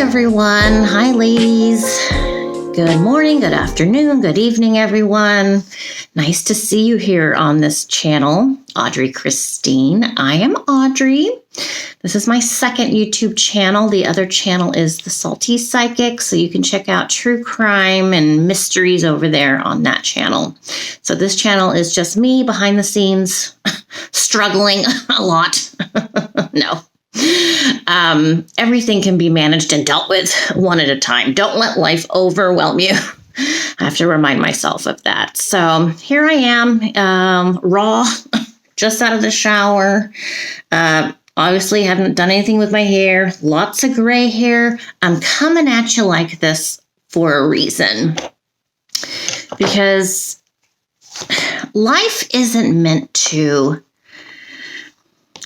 everyone. Hi, ladies. Good morning, good afternoon, good evening, everyone. Nice to see you here on this channel, Audrey Christine. I am Audrey. This is my second YouTube channel. The other channel is The Salty Psychic, so you can check out true crime and mysteries over there on that channel. So this channel is just me behind the scenes, struggling a lot. No. Everything can be managed and dealt with one at a time. Don't let life overwhelm you. I have to remind myself of that. So here I am, raw, just out of the shower. Obviously haven't done anything with my hair. Lots of gray hair. I'm coming at you like this for a reason. Because life isn't meant to...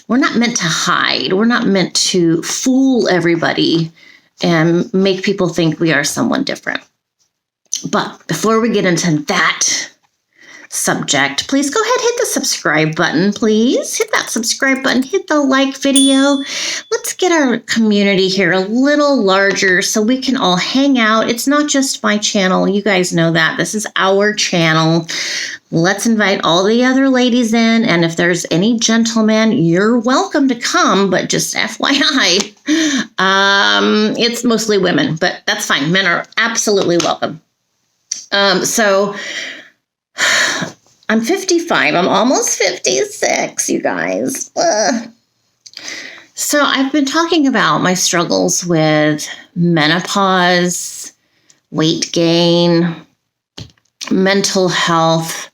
We're not meant to hide. We're not meant to fool everybody and make people think we are someone different. But before we get into that subject, please go ahead, hit the subscribe button, please. Hit that subscribe button, hit the like video. Let's get our community here a little larger so we can all hang out. It's not just my channel. You guys know that. This is our channel. Let's invite all the other ladies in, and if there's any gentlemen, you're welcome to come, but just FYI, it's mostly women, but that's fine. Men are absolutely welcome. So I'm 55. I'm almost 56, you guys. So I've been talking about my struggles with menopause, weight gain, mental health.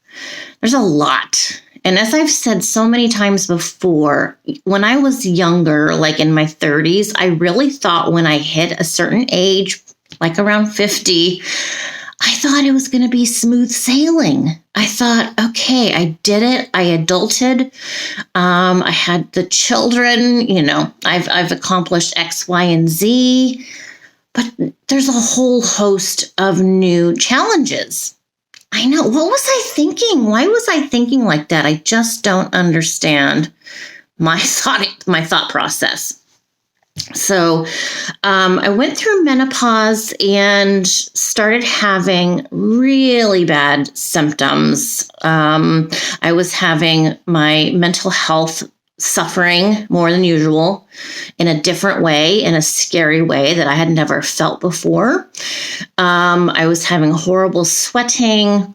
There's a lot. And as I've said so many times before, when I was younger, like in my 30s, I really thought when I hit a certain age, like around 50, I thought it was going to be smooth sailing. I thought, okay, I did it. I adulted. I had the children, you know, I've accomplished X, Y, and Z, but there's a whole host of new challenges. I know. What was I thinking? Why was I thinking like that? I just don't understand my thought process. So I went through menopause and started having really bad symptoms. I was having my mental health suffering more than usual in a different way, in a scary way that I had never felt before. I was having horrible sweating.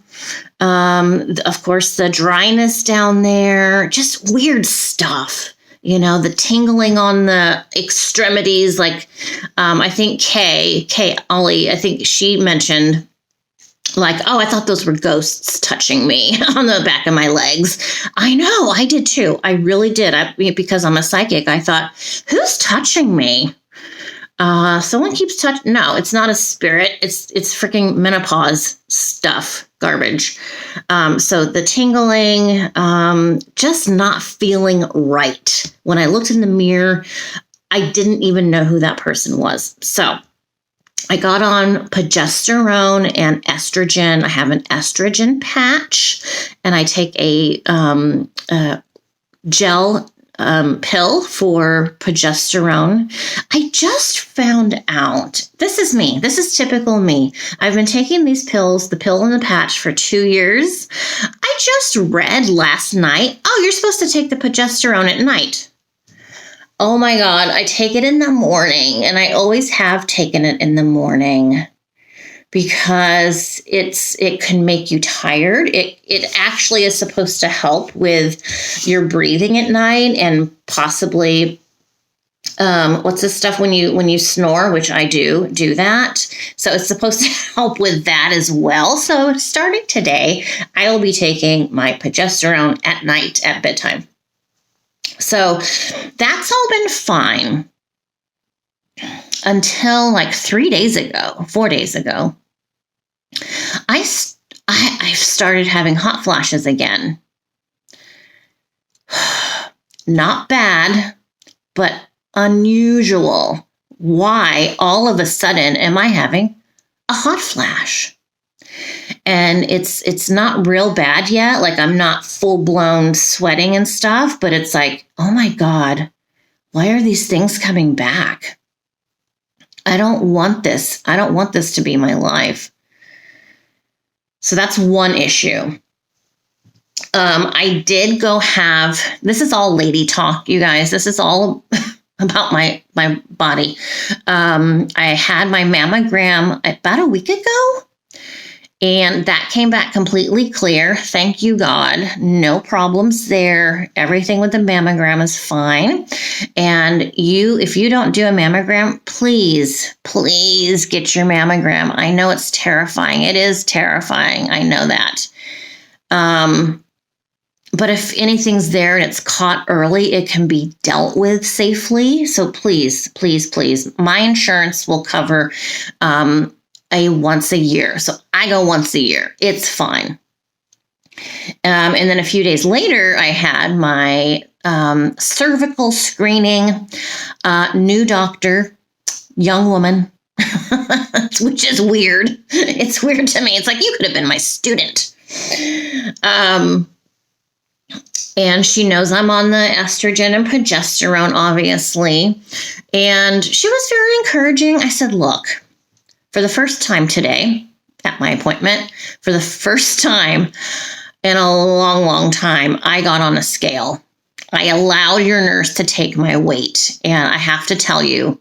Of course, the dryness down there, just weird stuff. You know, the tingling on the extremities, like I think Kay Ollie, I think she mentioned, like, oh, I thought those were ghosts touching me on the back of my legs. I know, I did too. I really did. Because I'm a psychic, I thought, who's touching me? Someone keeps touching. No, it's not a spirit. It's freaking menopause stuff, garbage. So the tingling, just not feeling right. When I looked in the mirror, I didn't even know who that person was. So I got on progesterone and estrogen. I have an estrogen patch, and I take a gel pill for progesterone. I just found out, this is me. This is typical me. I've been taking these pills, the pill and the patch, for 2 years. I just read last night, oh, you're supposed to take the progesterone at night. Oh my God, I take it in the morning, and I always have taken it in the morning because it can make you tired. It actually is supposed to help with your breathing at night and possibly what's this stuff when you snore, which I do that. So it's supposed to help with that as well. So starting today, I will be taking my progesterone at night at bedtime. So that's all been fine until like 4 days ago. I started having hot flashes again. Not bad, but unusual. Why all of a sudden am I having a hot flash? And it's not real bad yet. Like, I'm not full blown sweating and stuff, but it's like, oh my God, why are these things coming back? I don't want this. I don't want this to be my life. So that's one issue. I did go have, this is all lady talk, you guys. This is all about my body. I had my mammogram about a week ago, and that came back completely clear. Thank you, God. No problems there. Everything with the mammogram is fine. And if you don't do a mammogram, please get your mammogram. I know it's terrifying. It is terrifying. I know that. But if anything's there and it's caught early, it can be dealt with safely. So please. My insurance will cover a once a year. So I go once a year. It's fine. And then a few days later, I had my cervical screening, new doctor, young woman, which is weird. It's weird to me. It's like, you could have been my student. And she knows I'm on the estrogen and progesterone, obviously. And she was very encouraging. I said, look, for the first time today at my appointment, for the first time in a long time, I got on a scale. I allowed your nurse to take my weight. And I have to tell you,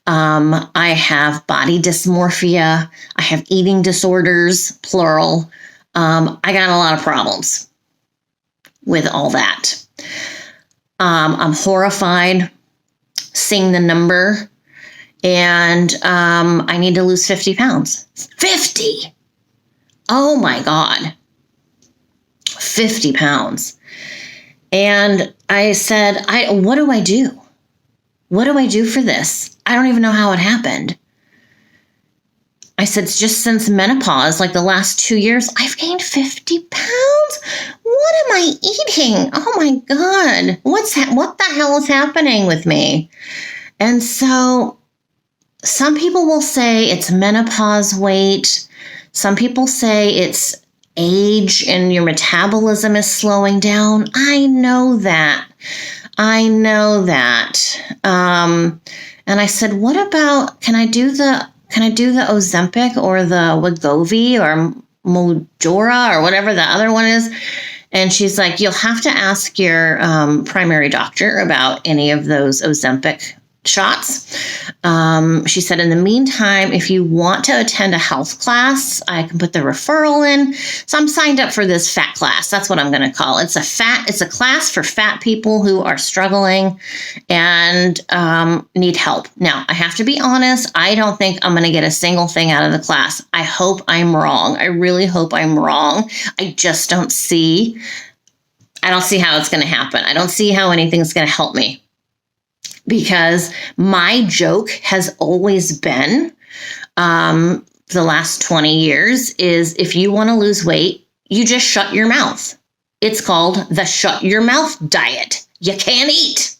I have body dysmorphia. I have eating disorders, plural. I got a lot of problems with all that. I'm horrified seeing the number, and I need to lose 50 pounds. 50! Oh my God. 50 pounds. And I said, what do I do? What do I do for this? I don't even know how it happened. I said, just since menopause, like the last 2 years, I've gained 50 pounds. What am I eating? Oh my God. What the hell is happening with me? And so some people will say it's menopause weight. Some people say it's age and your metabolism is slowing down. I know that. And I said, what about, can I do the Ozempic or the Wegovy or Modura or whatever the other one is? And she's like, you'll have to ask your primary doctor about any of those Ozempic shots. She said, in the meantime, if you want to attend a health class, I can put the referral in. So I'm signed up for this fat class. That's what I'm going to call it. It's a class for fat people who are struggling and need help. Now, I have to be honest. I don't think I'm going to get a single thing out of the class. I hope I'm wrong. I really hope I'm wrong. I just don't see how it's going to happen. I don't see how anything's going to help me. Because my joke has always been, the last 20 years, is if you want to lose weight, you just shut your mouth. It's called the shut your mouth diet. You can't eat.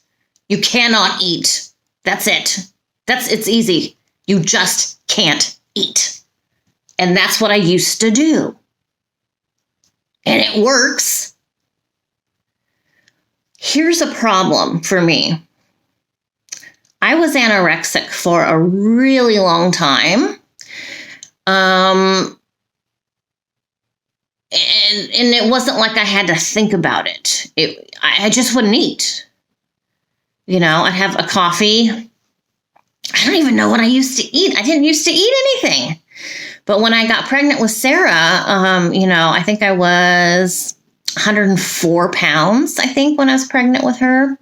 You cannot eat. That's it. It's easy. You just can't eat. And that's what I used to do. And it works. Here's a problem for me. I was anorexic for a really long time. And it wasn't like I had to think about it. I just wouldn't eat. You know, I'd have a coffee. I don't even know what I used to eat. I didn't used to eat anything. But when I got pregnant with Sarah, I think I was 104 pounds, I think, when I was pregnant with her.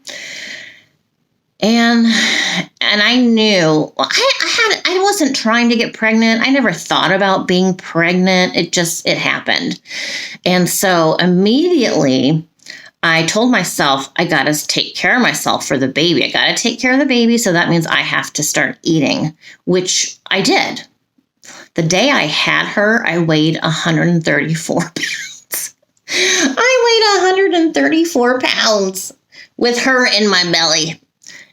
And I knew, I wasn't trying to get pregnant. I never thought about being pregnant. It happened. And so immediately I told myself, I got to take care of myself for the baby. I got to take care of the baby. So that means I have to start eating, which I did. The day I had her, I weighed 134 pounds. I weighed 134 pounds with her in my belly.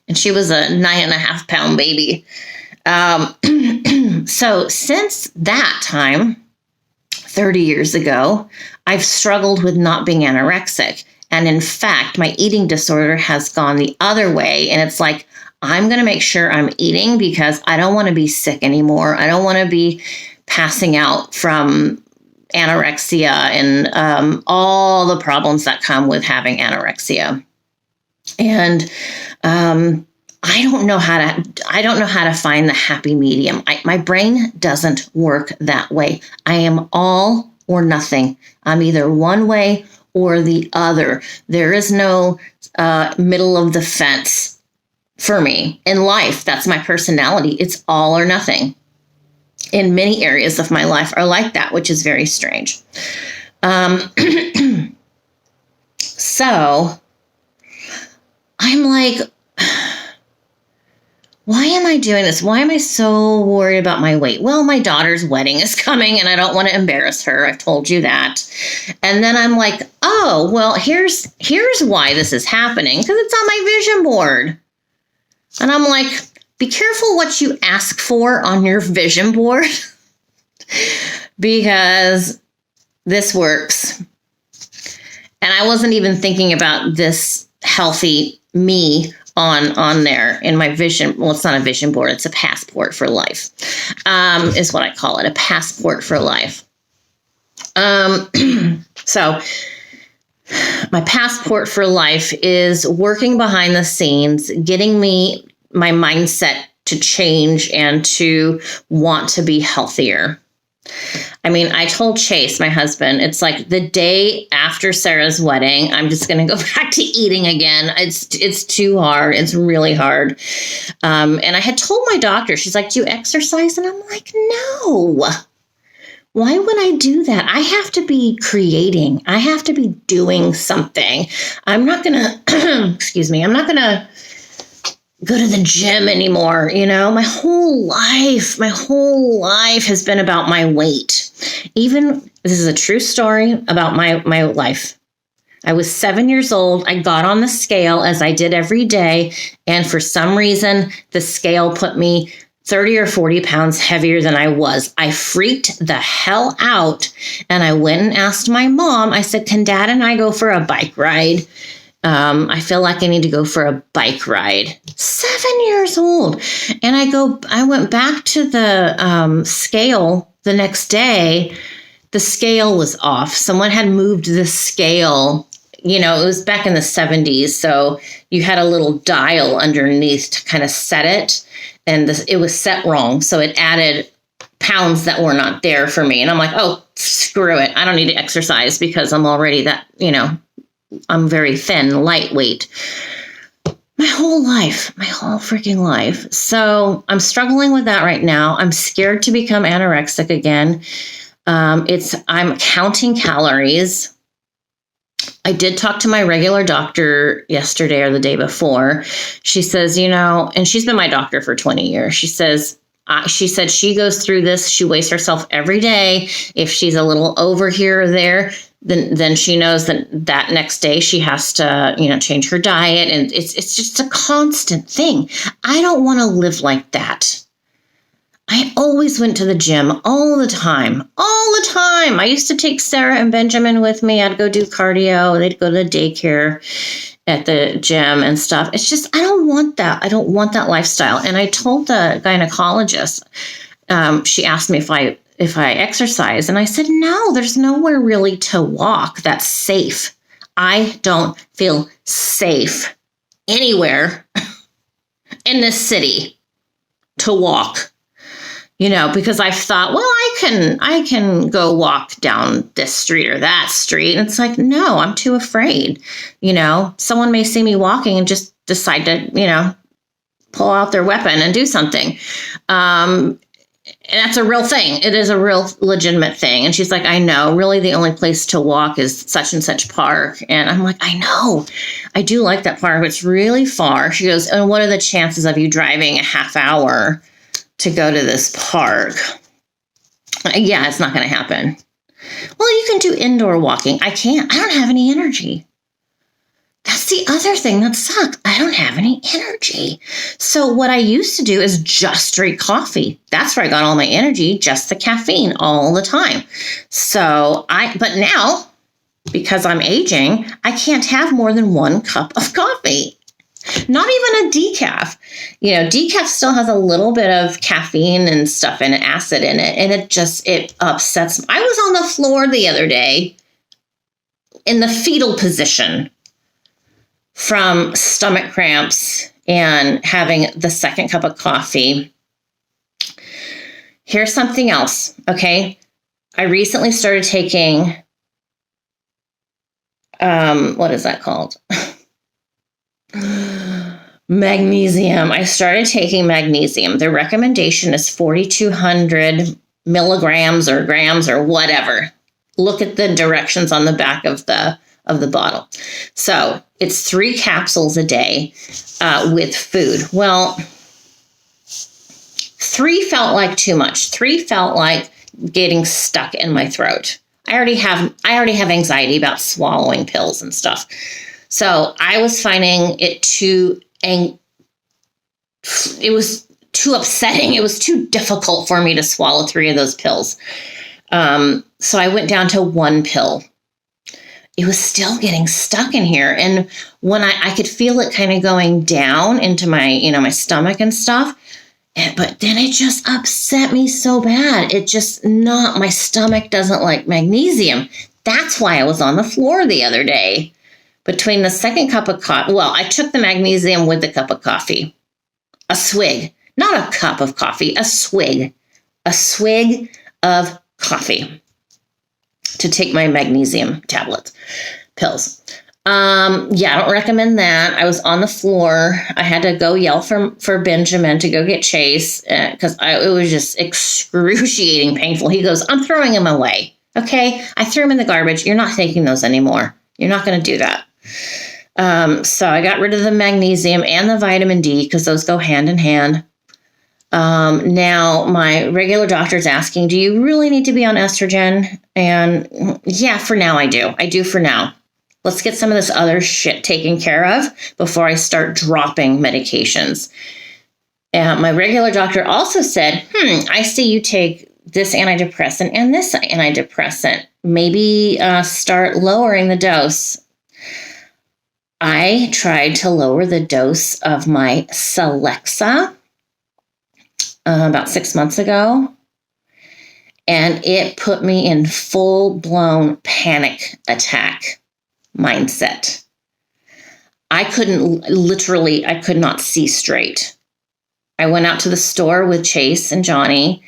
And she was a 9.5 pound baby. So since that time, 30 years ago, I've struggled with not being anorexic. And in fact, my eating disorder has gone the other way. And it's like, I'm going to make sure I'm eating because I don't want to be sick anymore. I don't want to be passing out from anorexia and all the problems that come with having anorexia. And I don't know how to find the happy medium. My brain doesn't work that way. I am all or nothing. I'm either one way or the other. There is no middle of the fence for me in life. That's my personality. It's all or nothing. In many areas of my life are like that, which is very strange. So I'm like, why am I doing this? Why am I so worried about my weight? Well, my daughter's wedding is coming and I don't want to embarrass her. I've told you that. And then I'm like, oh, well, here's why this is happening, because it's on my vision board. And I'm like, be careful what you ask for on your vision board because this works. And I wasn't even thinking about this healthy me on there in my vision. Well, it's not a vision board. It's a passport for life, is what I call it. A passport for life. So my passport for life is working behind the scenes, getting my mindset to change and to want to be healthier. I mean, I told Chase, my husband, it's like the day after Sarah's wedding, I'm just going to go back to eating again. It's too hard. It's really hard. And I had told my doctor, she's like, do you exercise? And I'm like, no. Why would I do that? I have to be creating. I have to be doing something. I'm not going to, excuse me, I'm not going to go to the gym anymore. You know, my whole life has been about my weight. Even, this is a true story about my life. I was 7 years old. I got on the scale as I did every day. And for some reason, the scale put me 30 or 40 pounds heavier than I was. I freaked the hell out. And I went and asked my mom, I said, can Dad and I go for a bike ride? I feel like I need to go for a bike ride. 7 years old. And I went back to the scale the next day. The scale was off. Someone had moved the scale. You know, it was back in the 70s. So you had a little dial underneath to kind of set it. And it was set wrong. So it added pounds that were not there for me. And I'm like, oh, screw it. I don't need to exercise because I'm already that, you know, I'm very thin, lightweight. My whole freaking life. So I'm struggling with that right now. I'm scared to become anorexic again. I'm counting calories. I did talk to my regular doctor yesterday or the day before. She says, you know, and she's been my doctor for 20 years. She said she goes through this. She weighs herself every day. If she's a little over here or there, then she knows that next day she has to, you know, change her diet. And it's just a constant thing. I don't want to live like that. I always went to the gym all the time. I used to take Sarah and Benjamin with me. I'd go do cardio. They'd go to daycare at the gym and stuff. It's just, I don't want that. I don't want that lifestyle. And I told the gynecologist, she asked me if I exercise. And I said, no, there's nowhere really to walk that's safe. I don't feel safe anywhere in this city to walk. You know, because I've thought, well, I can go walk down this street or that street. And it's like, no, I'm too afraid. You know, someone may see me walking and just decide to, you know, pull out their weapon and do something. And that's a real thing. It is a real legitimate thing. And she's like, I know, really the only place to walk is such and such park. And I'm like, I know, I do like that park, but it's really far. She goes, and what are the chances of you driving a half hour to go to this park? Yeah, it's not going to happen. Well, you can do indoor walking. I can't. I don't have any energy. That's the other thing that sucks. I don't have any energy. So what I used to do is just drink coffee. That's where I got all my energy, just the caffeine all the time. But now, because I'm aging, I can't have more than 1 cup of coffee. Not even a decaf. Decaf still has a little bit of caffeine and stuff and acid in it. And it upsets me. I was on the floor the other day in the fetal position from stomach cramps and having the second cup of coffee. Here's something else, okay? I recently started taking, what is that called? Magnesium. I started taking magnesium. The recommendation is 4,200 milligrams or grams or whatever. Look at the directions on the back of the bottle. So it's 3 capsules a day with food. Well, 3 felt like too much. 3 felt like getting stuck in my throat. I already have anxiety about swallowing pills and stuff. So I was finding it it was too upsetting. It was too difficult for me to swallow 3 of those pills. So I went down to 1 pill. It was still getting stuck in here. And when I could feel it kind of going down into my, my stomach and stuff. But then it just upset me so bad. My stomach doesn't like magnesium. That's why I was on the floor the other day. Between the second cup of coffee, I took the magnesium with the cup of coffee. A swig, not a cup of coffee, a swig of coffee to take my magnesium pills. I don't recommend that. I was on the floor. I had to go yell for Benjamin to go get Chase because it was just excruciating painful. He goes, I'm throwing him away. Okay, I threw him in the garbage. You're not taking those anymore. You're not going to do that. So I got rid of the magnesium and the vitamin D because those go hand in hand. Now my regular doctor's asking, do you really need to be on estrogen? And yeah, for now I do. I do for now. Let's get some of this other shit taken care of before I start dropping medications. My regular doctor also said, I see you take this antidepressant and this antidepressant. Maybe start lowering the dose. I tried to lower the dose of my Celexa about 6 months ago, and it put me in full-blown panic attack mindset. I could not see straight. I went out to the store with Chase and Johnny.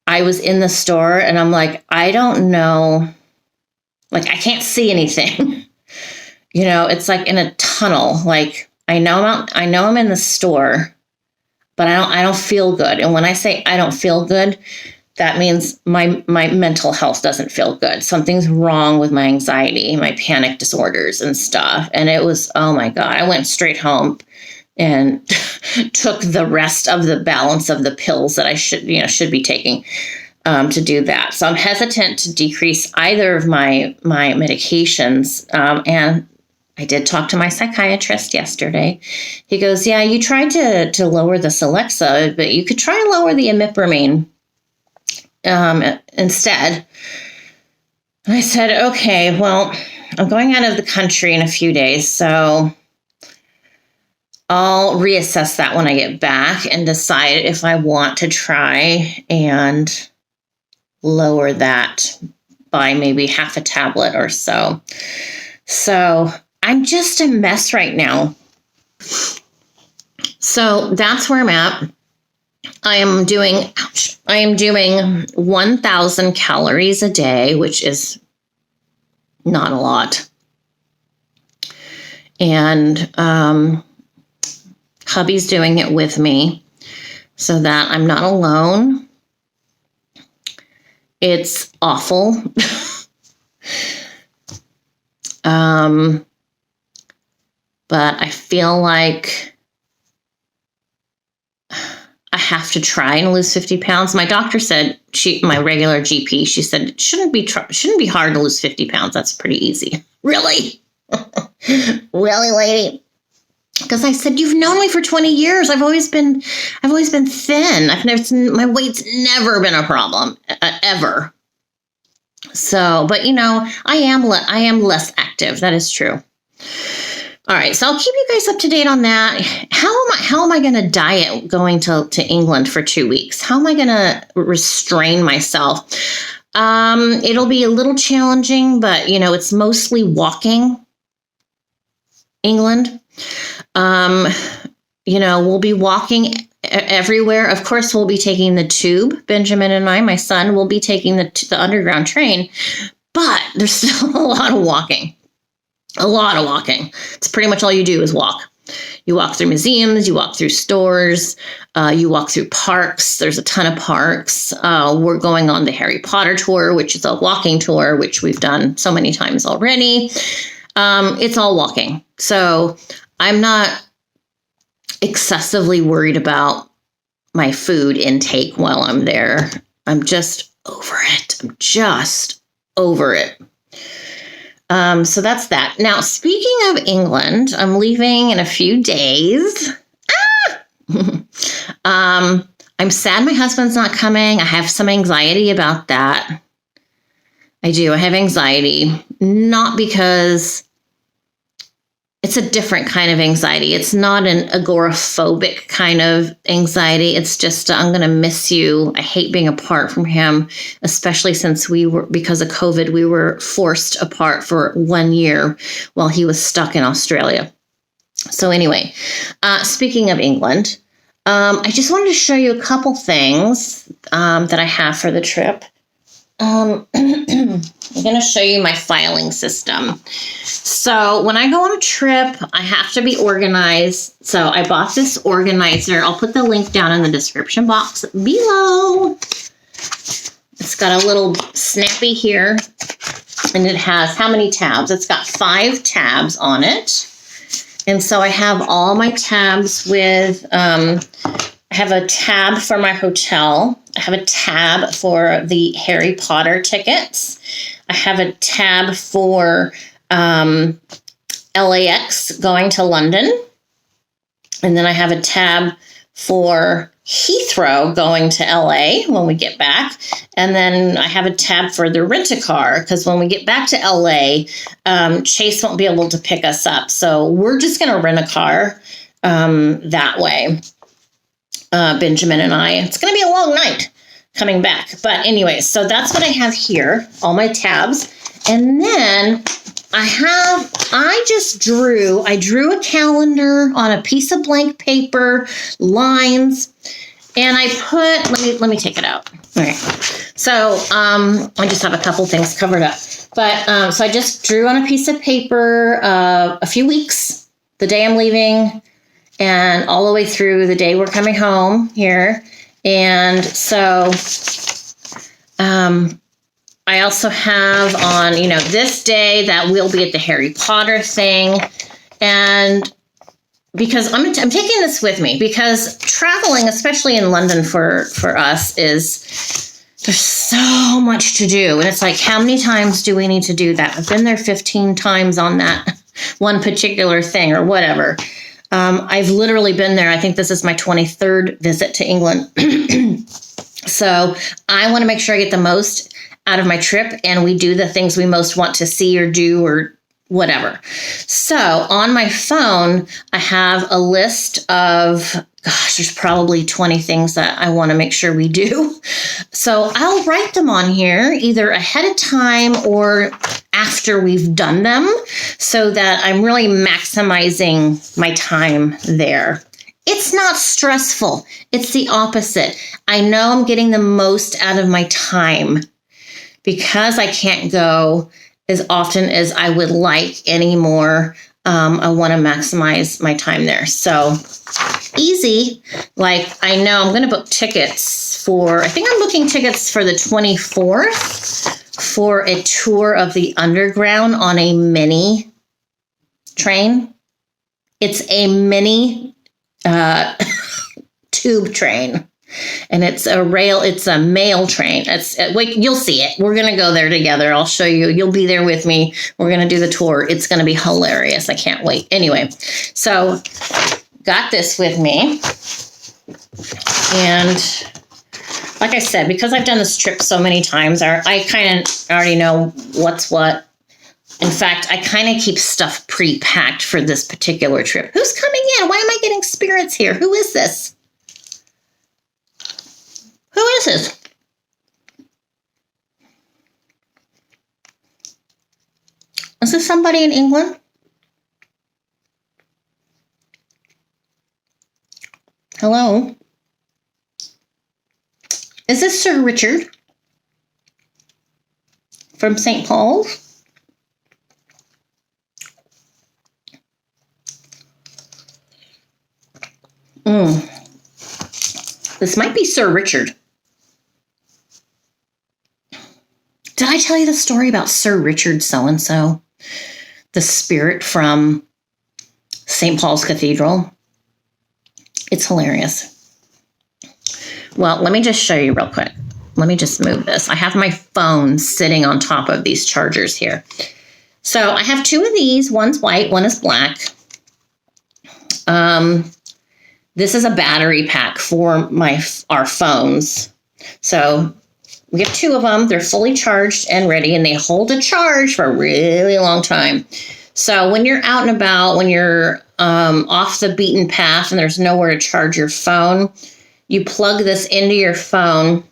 I was in the store and I'm like, I don't know. Like, I can't see anything. It's like in a tunnel. Like, I know I'm in the store, but I don't feel good. And when I say I don't feel good, that means my mental health doesn't feel good. Something's wrong with my anxiety, my panic disorders and stuff. And it was, oh my God, I went straight home and took the rest of the balance of the pills that I should be taking to do that. So I'm hesitant to decrease either of my medications. And I did talk to my psychiatrist yesterday. He goes, yeah, you tried to lower the Celexa, but you could try and lower the imipramine instead. And I said, okay, well, I'm going out of the country in a few days, so I'll reassess that when I get back and decide if I want to try and lower that by maybe half a tablet or so. So I'm just a mess right now. So that's where I'm at. I am doing 1,000 calories a day, which is not a lot. And hubby's doing it with me so that I'm not alone. It's awful. But I feel like I have to try and lose 50 pounds. My doctor said, my regular GP, she said, it shouldn't be hard to lose 50 pounds. That's pretty easy. Really? Really, lady? Because I said, you've known me for 20 years. I've always been thin. My weight's never been a problem, ever. So, but I am less active. That is true. All right, so I'll keep you guys up to date on that. How am I going to diet going to England for 2 weeks? How am I going to restrain myself? It'll be a little challenging, but it's mostly walking. England. We'll be walking everywhere. Of course, we'll be taking the tube. Benjamin and my son, will be taking the underground train, but there's still a lot of walking. A lot of walking. It's pretty much all you do is walk. You walk through museums, you walk through stores, you walk through parks. There's a ton of parks. We're going on the Harry Potter tour, which is a walking tour, which we've done so many times already. It's all walking. So I'm not excessively worried about my food intake while I'm there. I'm just over it. So that's that. Now, speaking of England, I'm leaving in a few days. I'm sad my husband's not coming. I have some anxiety about that. I do. I have anxiety, not because it's a different kind of anxiety. It's not an agoraphobic kind of anxiety. It's just, I'm going to miss you. I hate being apart from him, especially since because of COVID, we were forced apart for 1 year while he was stuck in Australia. So anyway, speaking of England, I just wanted to show you a couple things that I have for the trip. I'm going to show you my filing system. So when I go on a trip, I have to be organized. So I bought this organizer. I'll put the link down in the description box below. It's got a little snappy here, and it has how many tabs? It's got 5 tabs on it. And so I have all my tabs with, I have a tab for my hotel. I have a tab for the Harry Potter tickets. I have a tab for LAX going to London. And then I have a tab for Heathrow going to LA when we get back. And then I have a tab for the rent-a-car because when we get back to LA, Chase won't be able to pick us up. So we're just going to rent a car that way. Benjamin and I. It's going to be a long night coming back. But anyway, so that's what I have here, all my tabs. And then I drew a calendar on a piece of blank paper, lines, and I put, let me take it out. All right. So I just have a couple things covered up. But so I just drew on a piece of paper a few weeks, the day I'm leaving, and all the way through the day we're coming home here. And so I also have on, this day that we'll be at the Harry Potter thing. And because I'm taking this with me, because traveling, especially in London for us, there's so much to do. And it's like, how many times do we need to do that? I've been there 15 times on that one particular thing or whatever. I've literally been there. I think this is my 23rd visit to England. So I want to make sure I get the most out of my trip and we do the things we most want to see or do or whatever. So on my phone, I have a list of, there's probably 20 things that I want to make sure we do. So I'll write them on here either ahead of time or after we've done them so that I'm really maximizing my time there. It's not stressful. It's the opposite. I know I'm getting the most out of my time because I can't go as often as I would like anymore. I want to maximize my time there. So easy. Like I know I'm going to book tickets I think I'm booking tickets for the 24th for a tour of the underground on a mini train. It's a mini tube train. And it's a mail train. You'll see it. We're going to go there together. I'll show you. You'll be there with me. We're going to do the tour. It's going to be hilarious. I can't wait. Anyway, so got this with me. And like I said, because I've done this trip so many times, I kind of already know what's what. In fact, I kind of keep stuff pre-packed for this particular trip. Who's coming in? Why am I getting spirits here? Who is this? Who is this? Is this somebody in England? Hello? Is this Sir Richard from St. Paul's? This might be Sir Richard. Did I tell you the story about Sir Richard so-and-so? The spirit from St. Paul's Cathedral? It's hilarious. Well, let me just show you real quick. Let me just move this. I have my phone sitting on top of these chargers here. So I have two of these. One's white, one is black. This is a battery pack for our phones. So we have two of them. They're fully charged and ready, and they hold a charge for a really long time. So when you're out and about, when you're off the beaten path and there's nowhere to charge your phone, you plug this into your phone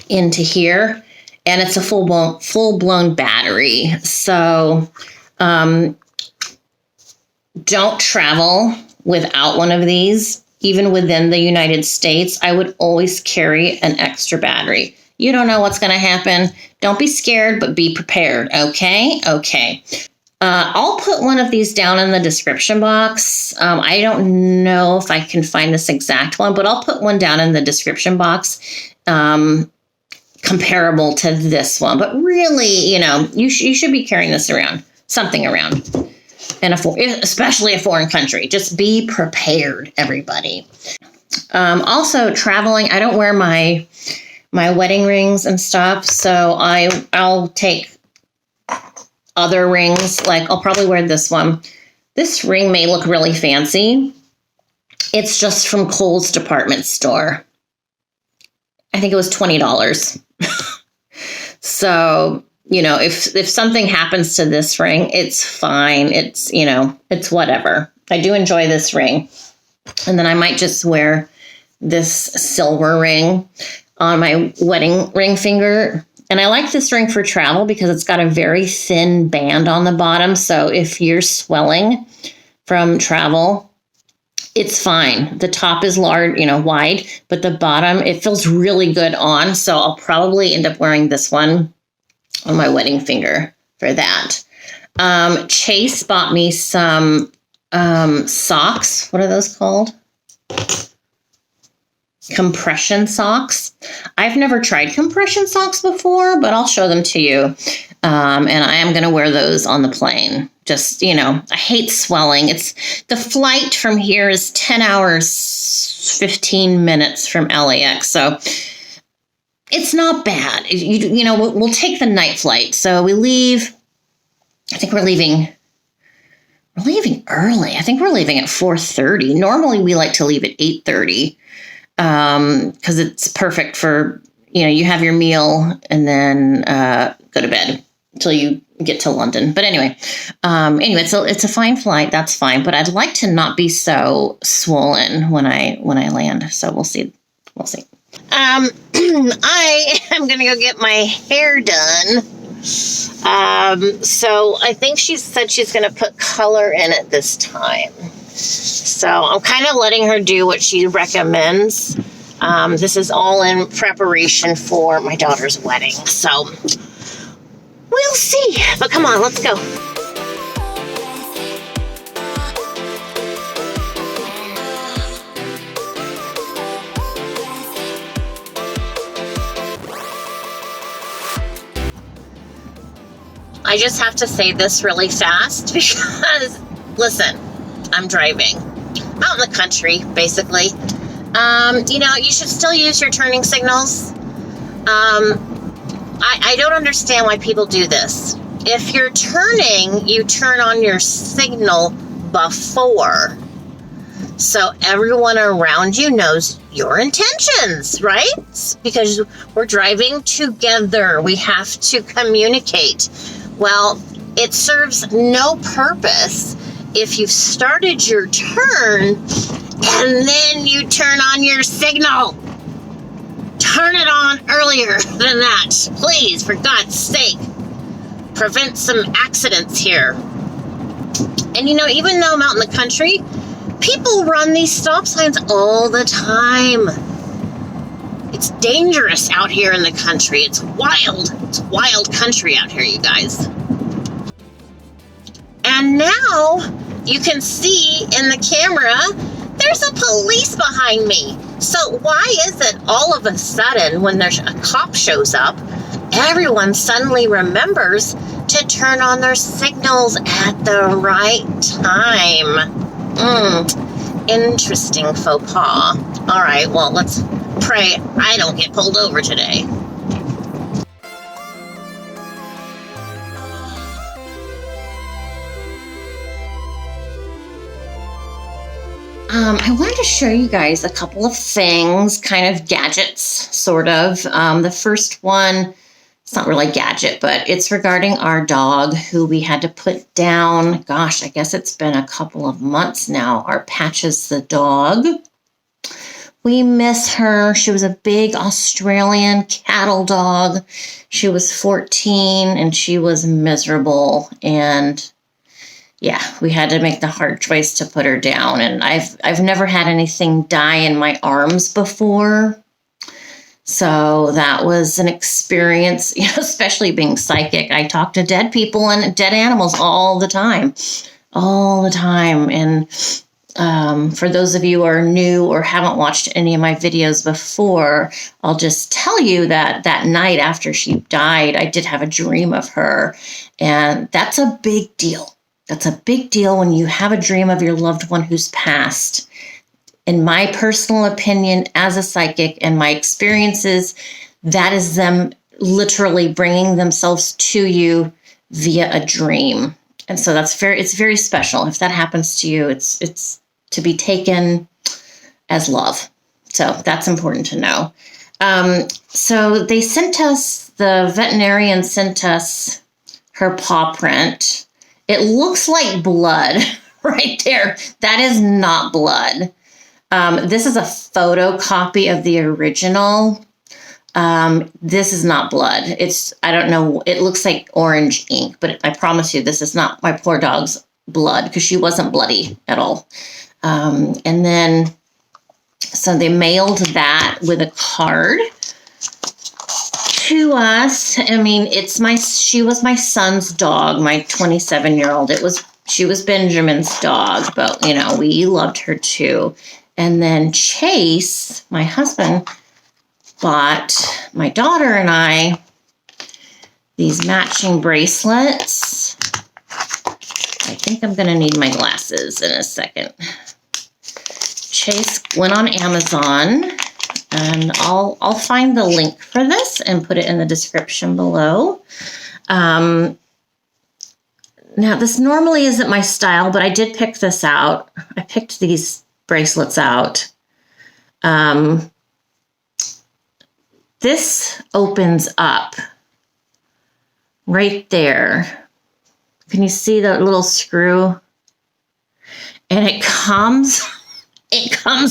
into here, and it's a full-blown battery. So don't travel without one of these. Even within the United States, I would always carry an extra battery. You don't know what's going to happen. Don't be scared, but be prepared. Okay? Okay. I'll put one of these down in the description box. I don't know if I can find this exact one, but I'll put one down in the description box comparable to this one. But really, you know, you should be carrying this around, something around, especially a foreign country. Just be prepared, everybody. Also, traveling, I don't wear my wedding rings and stuff, so I'll take other rings. Like, I'll probably wear this one. This ring may look really fancy. It's just from Kohl's department store. I think it was $20. So, you know, if something happens to this ring, it's fine. It's, you know, it's whatever. I do enjoy this ring. And then I might just wear this silver ring on my wedding ring finger. And I like this ring for travel because it's got a very thin band on the bottom. So if you're swelling from travel, it's fine. The top is large, you know, wide, but the bottom, it feels really good on. So I'll probably end up wearing this one on my wedding finger for that. Chase bought me some socks. What are those called? Compression socks. I've never tried compression socks before, but I'll show them to you. And I am going to wear those on the plane. Just, you know, I hate swelling. The flight from here is 10 hours, 15 minutes from LAX. So it's not bad. You know, we'll take the night flight. So we leave, I think we're leaving early. I think we're leaving at 4:30. Normally we like to leave at 8:30. Because it's perfect for, you know, you have your meal and then go to bed until you get to London. But anyway, it's a fine flight. That's fine. But I'd like to not be so swollen when I land. So we'll see. We'll see. I am going to go get my hair done. So I think she said she's going to put color in it this time. So I'm kind of letting her do what she recommends. This is all in preparation for my daughter's wedding. So we'll see. But come on, let's go. I just have to say this really fast because, listen, I'm driving out in the country, basically. You know, you should still use your turning signals. I don't understand why people do this. If you're turning, you turn on your signal before. So everyone around you knows your intentions, right? Because we're driving together. We have to communicate. Well, It serves no purpose if you've started your turn and then you turn on your signal. Turn it on earlier than that. Please, for God's sake. Prevent some accidents here. And you know, even though I'm out in the country, people run these stop signs all the time. It's dangerous out here in the country. It's wild. It's wild country out here, you guys. And now you can see in the camera, there's a police behind me. So why is it all of a sudden when there's a cop shows up, everyone suddenly remembers to turn on their signals at the right time? Interesting faux pas. All right, well, let's pray I don't get pulled over today. I wanted to show you guys a couple of things, kind of gadgets, sort of. The first one, it's not really a gadget, but it's regarding our dog who we had to put down. Gosh, I guess it's been a couple of months now. Our Patches the dog. We miss her. She was a big Australian cattle dog. She was 14 and she was miserable. And yeah, we had to make the hard choice to put her down. And I've never had anything die in my arms before. So that was an experience, you know, especially being psychic. I talk to dead people and dead animals all the time. And for those of you who are new or haven't watched any of my videos before, I'll just tell you that that night after she died, I did have a dream of her. And that's a big deal. That's a big deal when you have a dream of your loved one who's passed. In my personal opinion, as a psychic and my experiences, that is them literally bringing themselves to you via a dream. And so it's very special. If that happens to you, it's to be taken as love. So that's important to know. So the veterinarian sent us her paw print. It looks like blood right there. That is not blood. This is a photocopy of the original. This is not blood. I don't know, it looks like orange ink, but I promise you this is not my poor dog's blood because she wasn't bloody at all. And then, so they mailed that with a card to us. I mean, she was my son's dog, my 27-year-old. She was Benjamin's dog, but you know, we loved her too. And then Chase, my husband, bought my daughter and I these matching bracelets. I think I'm going to need my glasses in a second. Chase went on Amazon, and I'll find the link for this and put it in the description below. Now, this normally isn't my style, but I did pick this out. I picked these bracelets out. This opens up right there. Can you see that little screw? And it comes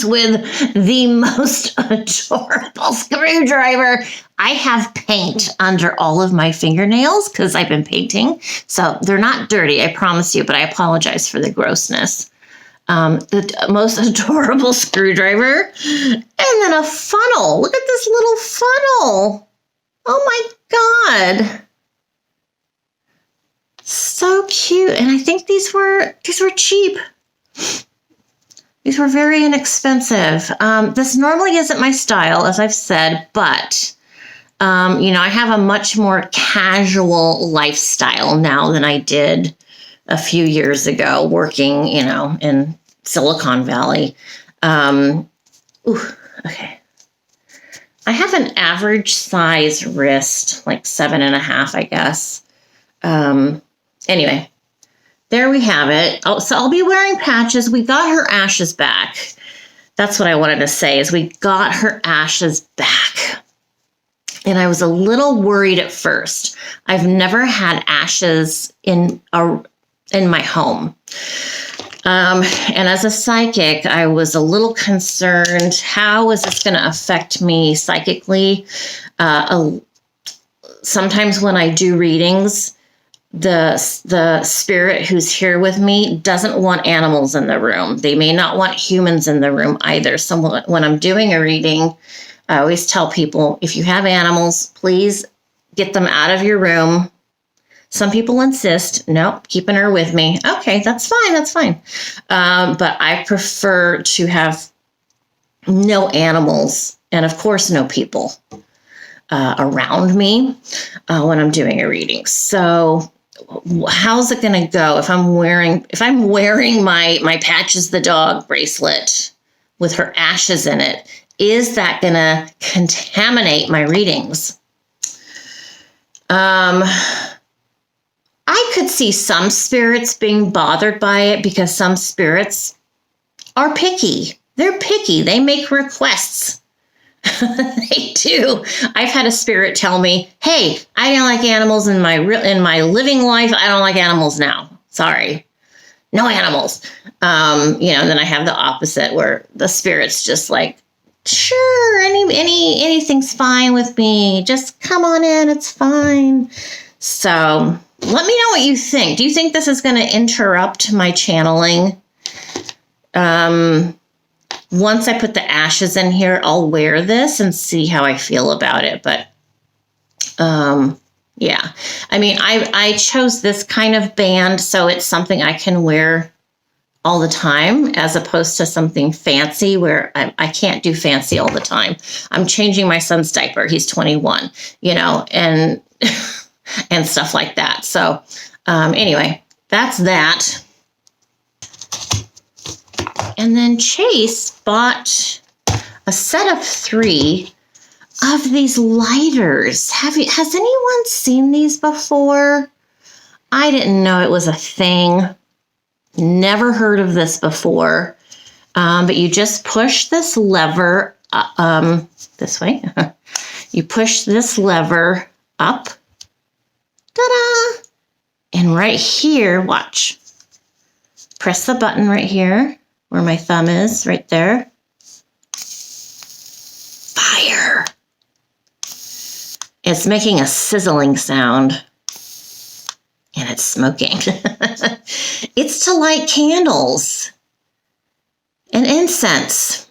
with the most adorable screwdriver. I have paint under all of my fingernails because I've been painting. So they're not dirty, I promise you, but I apologize for the grossness. The most adorable screwdriver. And then a funnel. Look at this little funnel. Oh my God. So cute. And I think these were cheap. These were very inexpensive. This normally isn't my style, as I've said, but you know, I have a much more casual lifestyle now than I did a few years ago, working, you know, in Silicon Valley. Okay. I have an average size wrist, like 7.5, I guess. Anyway, there we have it. Oh, so I'll be wearing Patches. We got her ashes back. That's what I wanted to say, is we got her ashes back. And I was a little worried at first. I've never had ashes in my home. And as a psychic, I was a little concerned. How is this going to affect me psychically? Sometimes when I do readings, the spirit who's here with me doesn't want animals in the room. They may not want humans in the room either. So when I'm doing a reading, I always tell people, if you have animals, please get them out of your room. Some people insist, nope, keeping her with me. Okay, that's fine, that's fine. But I prefer to have no animals and, of course, no people around me when I'm doing a reading. So how's it going to go if I'm wearing my Patches the dog bracelet with her ashes in it? Is that going to contaminate my readings? I could see some spirits being bothered by it because some spirits are picky. They're picky. They make requests. They do. I've had a spirit tell me, hey, I don't like animals in my living life. I don't like animals now. Sorry. No animals. And then I have the opposite where the spirit's just like, sure, anything's fine with me. Just come on in. It's fine. So let me know what you think. Do you think this is going to interrupt my channeling? Once I put the ashes in here, I'll wear this and see how I feel about it. But yeah, I mean, I chose this kind of band, so it's something I can wear all the time, as opposed to something fancy where I can't do fancy all the time. I'm changing my son's diaper. He's 21, and and stuff like that. So anyway, that's that. And then Chase bought a set of 3 of these lighters. Has anyone seen these before? I didn't know it was a thing. Never heard of this before. But you just push this lever this way. You push this lever up. Ta-da! And right here, watch. Press the button right here where my thumb is, right there. Fire! It's making a sizzling sound. And it's smoking. It's to light candles and incense.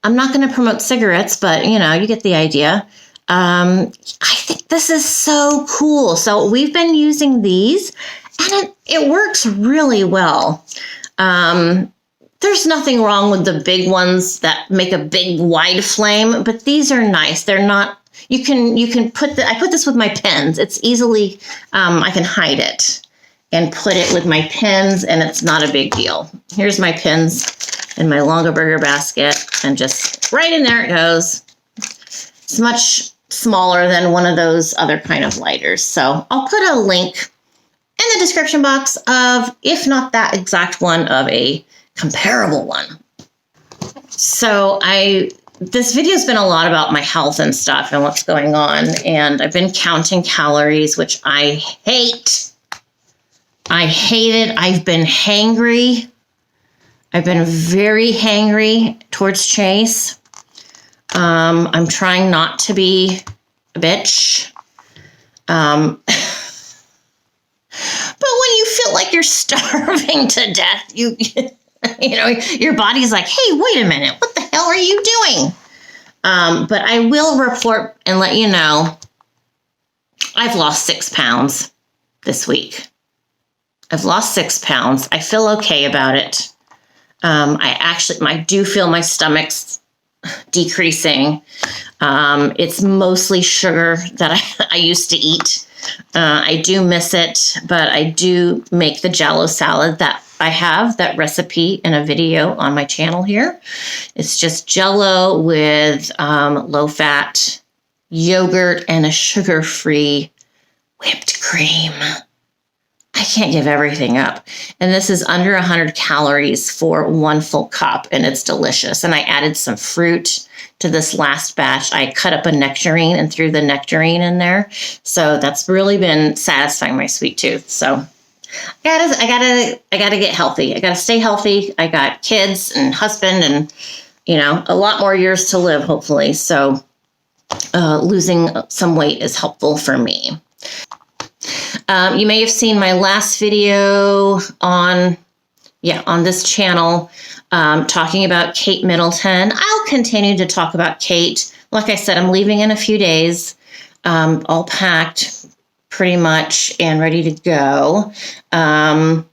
I'm not going to promote cigarettes, but you get the idea. I think this is so cool. So we've been using these, and it works really well. There's nothing wrong with the big ones that make a big wide flame, but these are nice. They're not. You can I put this with my pens. It's easily, I can hide it and put it with my pens, and it's not a big deal. Here's my pens in my Longaberger basket, and just right in there it goes. It's much smaller than one of those other kind of lighters. So I'll put a link in the description box of, if not that exact one, of a comparable one. So this video has been a lot about my health and stuff and what's going on. And I've been counting calories, which I hate. I hate it. I've been hangry. I've been very hangry towards Chase. I'm trying not to be a bitch. But when you feel like you're starving to death, your body's like, hey, wait a minute, what the hell are you doing? But I will report and let you know, I've lost 6 pounds this week. I've lost 6 pounds. I feel okay about it. I do feel my stomach's decreasing. It's mostly sugar that I used to eat. I do miss it, but I do make the Jell-O salad that I have that recipe in a video on my channel here. It's just Jell-O with low-fat yogurt and a sugar-free whipped cream. I can't give everything up. And this is under 100 calories for 1 full cup, and it's delicious. And I added some fruit to this last batch. I cut up a nectarine and threw the nectarine in there. So that's really been satisfying my sweet tooth. So I gotta get healthy. I gotta stay healthy. I got kids and husband and, a lot more years to live, hopefully. So losing some weight is helpful for me. You may have seen my last video on this channel talking about Kate Middleton. I'll continue to talk about Kate. Like I said, I'm leaving in a few days, all packed pretty much and ready to go. I'm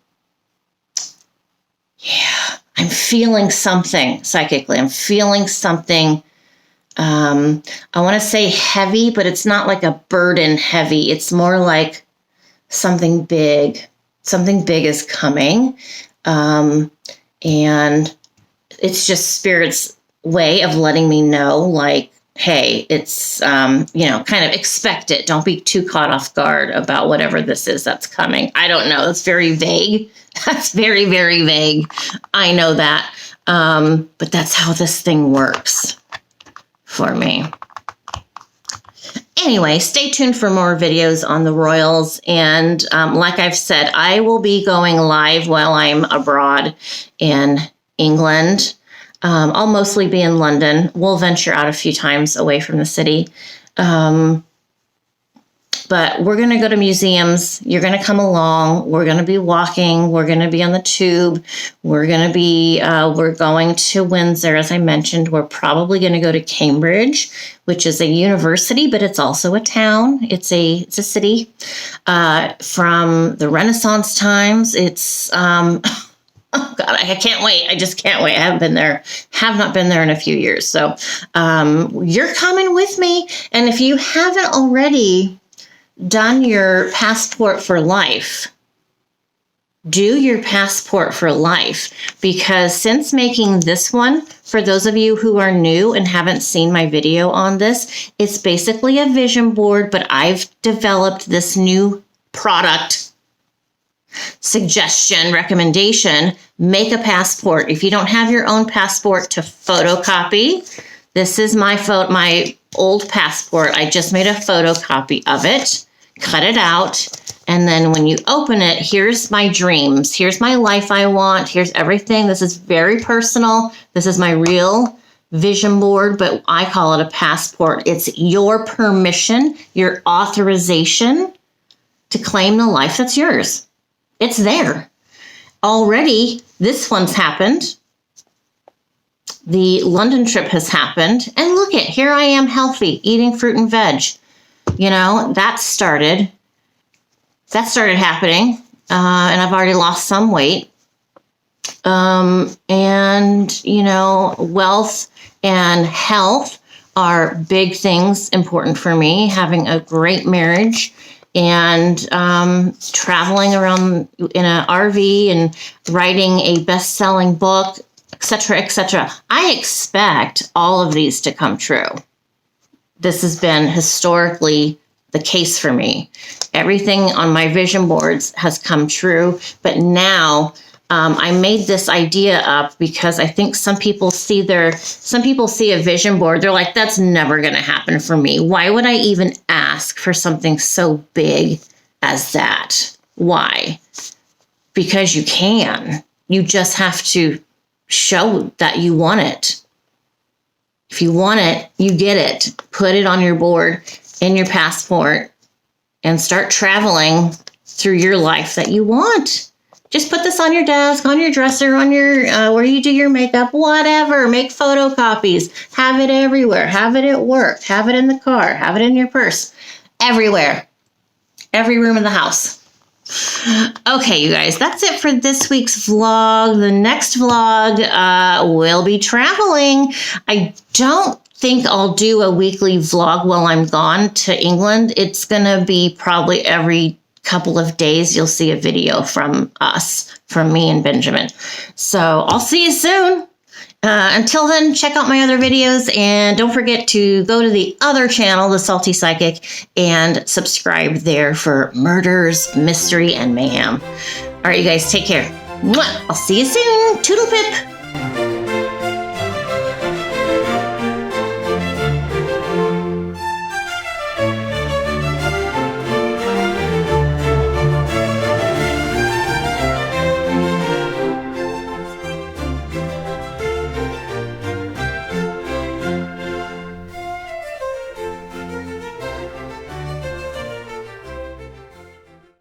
feeling something psychically. I'm feeling something. I want to say heavy, but it's not like a burden heavy. It's more like something big. Something big is coming. And it's just Spirit's way of letting me know, like, hey, it's, kind of expect it. Don't be too caught off guard about whatever this is that's coming. I don't know. It's very vague. That's very, very vague. I know that. But that's how this thing works for me. Anyway, stay tuned for more videos on the royals. And like I've said, I will be going live while I'm abroad in England. I'll mostly be in London. We'll venture out a few times away from the city. But we're going to go to museums. You're going to come along. We're going to be walking. We're going to be on the tube. We're going to Windsor, as I mentioned. We're probably going to go to Cambridge, which is a university, but it's also a town. It's a city from the Renaissance times. It's, oh God, I can't wait. I just can't wait. I haven't been there. Have not been there in a few years. So you're coming with me. And if you haven't already done your passport for life, do your passport for life, because since making this one, for those of you who are new and haven't seen my video on this, it's basically a vision board, but I've developed this new product suggestion, recommendation. Make a passport. If you don't have your own passport to photocopy, this is my old passport. I just made a photocopy of it. Cut it out, and then when you open it, here's my dreams. Here's my life I want. Here's everything. This is very personal. This is my real vision board, but I call it a passport. It's your permission, your authorization to claim the life that's yours. It's there. Already, this one's happened. The London trip has happened. And look at, here I am healthy, eating fruit and veg. That started happening, and I've already lost some weight. Wealth and health are big things important for me. Having a great marriage and traveling around in an RV and writing a best-selling book, etc., etc. I expect all of these to come true. This has been historically the case for me. Everything on my vision boards has come true, but now I made this idea up because I think some people see a vision board. They're like, that's never going to happen for me. Why would I even ask for something so big as that? Why? Because you can. You just have to show that you want it. If you want it, you get it. Put it on your board, in your passport, and start traveling through your life that you want. Just put this on your desk, on your dresser, on your where you do your makeup, whatever. Make photocopies. Have it everywhere. Have it at work. Have it in the car. Have it in your purse. Everywhere. Every room in the house. Okay, you guys, that's it for this week's vlog. The next vlog will be traveling. I don't think I'll do a weekly vlog while I'm gone to England. It's going to be probably every couple of days you'll see a video from me and Benjamin. So I'll see you soon. Until then, check out my other videos and don't forget to go to the other channel, The Salty Psychic, and subscribe there for murders, mystery, and mayhem. All right, you guys, take care. Mwah! I'll see you soon. Toodle pip.